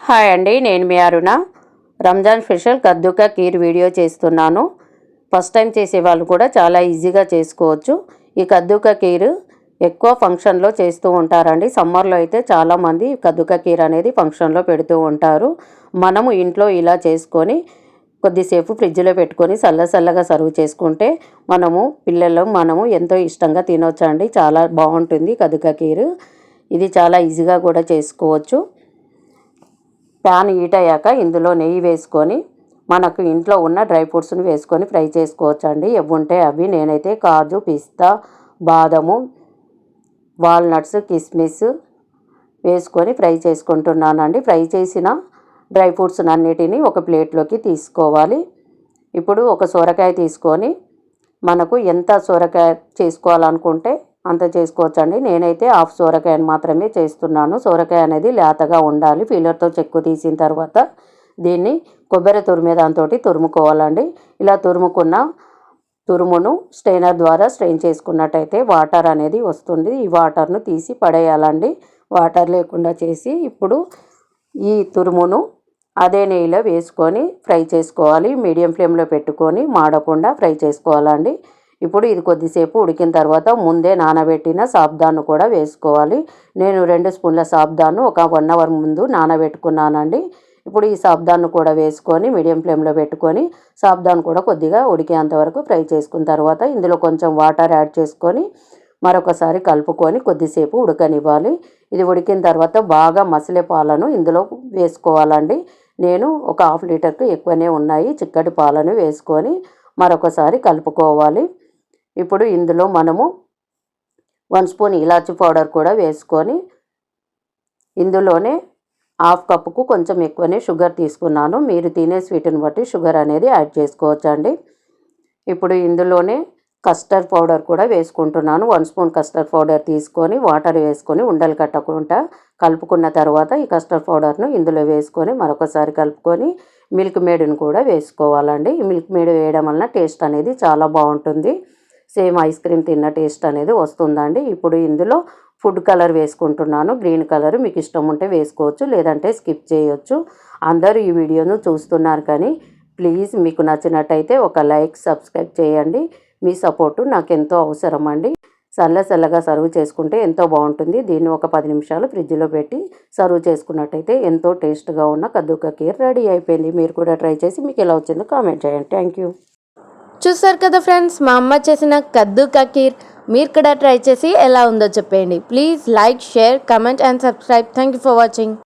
Hi అండి, నేను మీ అరుణ. Ramzan special కద్దుకా kheer video చేస్తున్నాను. ఫస్ట్ టైం చేసే వాళ్ళు కూడా చాలా ఈజీగా చేసుకోవచ్చు. ఈ కద్దుకా కీర్ ఎక్కువ ఫంక్షన్లో చేస్తూ ఉంటారండి. సమ్మర్లో అయితే చాలామంది కద్దుకా కీర్ అనేది ఫంక్షన్లో పెడుతూ ఉంటారు. మనము ఇంట్లో ఇలా చేసుకొని కొద్దిసేపు ఫ్రిడ్జ్లో పెట్టుకొని చల్లగా సర్వ్ చేసుకుంటే మనము ఎంతో ఇష్టంగా తినొచ్చండి. చాలా బాగుంటుంది కద్దుకా కీర్. ఇది చాలా ఈజీగా కూడా చేసుకోవచ్చు. ప్యాన్ హీట్ అయ్యాక ఇందులో నెయ్యి వేసుకొని మనకు ఇంట్లో ఉన్న డ్రై ఫ్రూట్స్ని వేసుకొని ఫ్రై చేసుకోవచ్చండి. ఉంటే అవి నేనైతే కాజు, పిస్తా, బాదము, వాల్నట్స్, కిస్మిస్ వేసుకొని ఫ్రై చేసుకుంటున్నానండి. ఫ్రై చేసిన డ్రై ఫ్రూట్స్ అన్నిటినీ ఒక ప్లేట్లోకి తీసుకోవాలి. ఇప్పుడు ఒక సొరకాయ తీసుకొని మనకు ఎంత సొరకాయ చేసుకోవాలనుకుంటే అంత చేసుకోవచ్చండి. నేనైతే హాఫ్ సొరకాయని మాత్రమే చేస్తున్నాను. సొరకాయ అనేది లేతగా ఉండాలి. పీలర్తో చెక్కు తీసిన తర్వాత దీన్ని కొబ్బరి తురిమే దాంతో తురుముకోవాలండి. ఇలా తురుమును స్ట్రైనర్ ద్వారా స్ట్రెయిన్ చేసుకున్నట్టయితే వాటర్ అనేది వస్తుంది. ఈ వాటర్ను తీసి పడేయాలండి. వాటర్ లేకుండా చేసి ఇప్పుడు ఈ తురుమును అదే నెయ్యిలో వేసుకొని ఫ్రై చేసుకోవాలి. మీడియం ఫ్లేమ్లో పెట్టుకొని మాడకుండా ఫ్రై చేసుకోవాలండి. ఇప్పుడు ఇది కొద్దిసేపు ఉడికిన తర్వాత ముందే నానబెట్టిన సాబ్దాను కూడా వేసుకోవాలి. నేను 2 స్పూన్ల సాబ్దాను ఒక 1 అవర్ ముందు నానబెట్టుకున్నానండి. ఇప్పుడు ఈ సాబ్దాను కూడా వేసుకొని మీడియం ఫ్లేమ్లో పెట్టుకొని సాబ్దాను కూడా కొద్దిగా ఉడికేంత వరకు ఫ్రై చేసుకున్న తర్వాత ఇందులో కొంచెం వాటర్ యాడ్ చేసుకొని మరొకసారి కలుపుకొని కొద్దిసేపు ఉడకనివ్వాలి. ఇది ఉడికిన తర్వాత బాగా మసిలే పాలను ఇందులో వేసుకోవాలండి. నేను ఒక హాఫ్ లీటర్కు ఎక్కువనే ఉన్నాయి చిక్కటి పాలను వేసుకొని మరొకసారి కలుపుకోవాలి. ఇప్పుడు ఇందులో మనము 1 స్పూన్ ఇలాచి పౌడర్ కూడా వేసుకొని ఇందులోనే హాఫ్ కప్పుకు కొంచెం ఎక్కువనే షుగర్ తీసుకున్నాను. మీరు తినే స్వీట్ని బట్టి షుగర్ అనేది యాడ్ చేసుకోవచ్చండి. ఇప్పుడు ఇందులోనే కస్టర్డ్ పౌడర్ కూడా వేసుకుంటున్నాను. 1 స్పూన్ కస్టర్డ్ పౌడర్ తీసుకొని వాటర్ వేసుకొని ఉండలు కట్టకుండా కలుపుకున్న తర్వాత ఈ కస్టర్డ్ పౌడర్ను ఇందులో వేసుకొని మరొకసారి కలుపుకొని మిల్క్ మేడ్ని కూడా వేసుకోవాలండి. ఈ మిల్క్ మేడ్ వేయడం వలన టేస్ట్ అనేది చాలా బాగుంటుంది. సేమ్ ఐస్ క్రీమ్ తిన్న టేస్ట్ అనేది వస్తుందండి. ఇప్పుడు ఇందులో ఫుడ్ కలర్ వేసుకుంటున్నాను. గ్రీన్ కలర్ మీకు ఇష్టం ఉంటే వేసుకోవచ్చు, లేదంటే స్కిప్ చేయొచ్చు. అందరూ ఈ వీడియోను చూస్తున్నారు కానీ ప్లీజ్ మీకు నచ్చినట్టయితే ఒక లైక్, సబ్స్క్రైబ్ చేయండి. మీ సపోర్టు నాకు ఎంతో అవసరం అండి. చల్లగా సర్వ్ చేసుకుంటే ఎంతో బాగుంటుంది. దీన్ని ఒక 10 నిమిషాలు ఫ్రిడ్జ్లో పెట్టి సర్వ్ చేసుకున్నట్టయితే ఎంతో టేస్ట్గా ఉన్న కద్దుకా కీర్ రెడీ అయిపోయింది. మీరు కూడా ట్రై చేసి మీకు ఎలా వచ్చిందో కామెంట్ చేయండి. Thank you. చూసారు కదా ఫ్రెండ్స్, మా అమ్మ చేసిన కద్దుకా కీర్. మీరు కూడా ట్రై చేసి ఎలా ఉందో చెప్పండి. Please like, share, comment and subscribe. Thank you for watching.